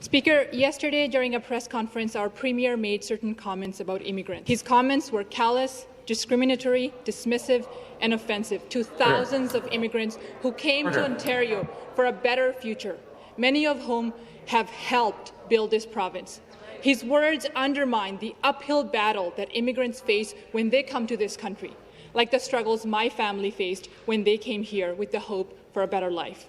Speaker, yesterday during a press conference, our Premier made certain comments about immigrants. His comments were callous, discriminatory, dismissive and offensive to thousands of immigrants who came to Ontario for a better future, many of whom have helped build this province. His words undermine the uphill battle that immigrants face when they come to this country, like the struggles my family faced when they came here with the hope for a better life.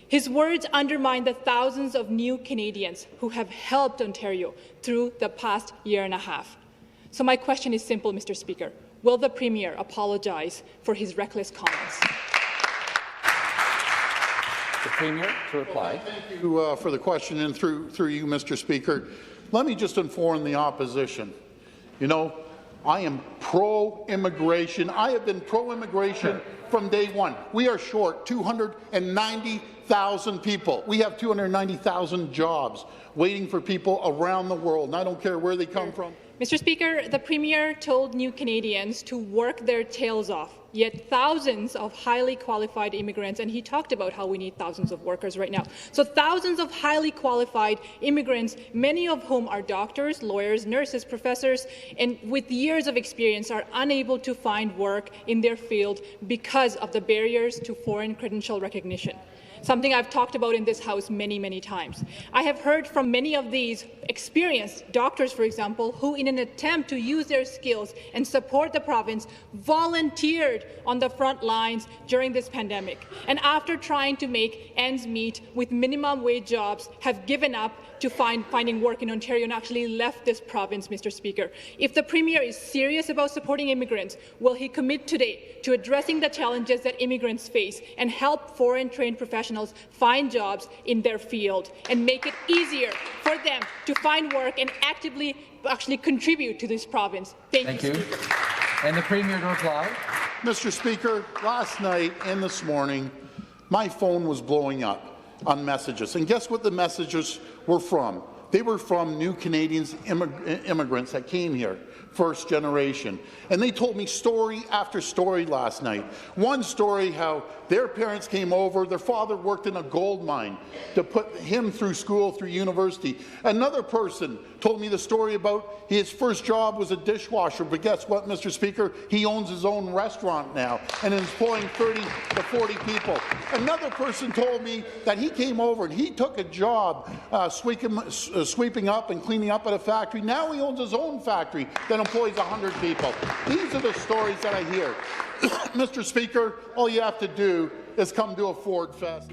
His words undermine the thousands of new Canadians who have helped Ontario through the past year and a half. So my question is simple, Mr. Speaker. Will the Premier apologize for his reckless comments? The Premier to reply. Thank you for the question, and through you, Mr. Speaker. Let me just inform the opposition. You know, I am pro-immigration. I have been pro-immigration from day one. We are short 290,000 people. We have 290,000 jobs waiting for people around the world, and I don't care where they come from. Mr. Speaker, the Premier told new Canadians to work their tails off, yet thousands of highly qualified immigrants, and he talked about how we need thousands of workers right now. So thousands of highly qualified immigrants, many of whom are doctors, lawyers, nurses, professors, and with years of experience are unable to find work in their field because of the barriers to foreign credential recognition. Something I've talked about in this House many, many times. I have heard from many of these experienced doctors, for example, who in an attempt to use their skills and support the province volunteered on the front lines during this pandemic, and after trying to make ends meet with minimum wage jobs have given up to finding work in Ontario and actually left this province, Mr. Speaker. If the Premier is serious about supporting immigrants, will he commit today to addressing the challenges that immigrants face and help foreign-trained professionals find jobs in their field and make it easier for them to find work and actively actually contribute to this province? Thank you. Speaker. And the Premier to reply. Mr. Speaker, last night and this morning, my phone was blowing up on messages. And guess what the messages were from? They were from new Canadians, immigrants that came here, first generation. And they told me story after story last night. One story how their parents came over, their father worked in a gold mine to put him through school, through university. Another person told me the story about his first job was a dishwasher, but guess what, Mr. Speaker? He owns his own restaurant now and is employing 30 to 40 people. Another person told me that he came over and he took a job sweeping up and cleaning up at a factory. Now he owns his own factory that employs 100 people. These are the stories that I hear. Mr. Speaker, all you have to do is come to a Ford Fest.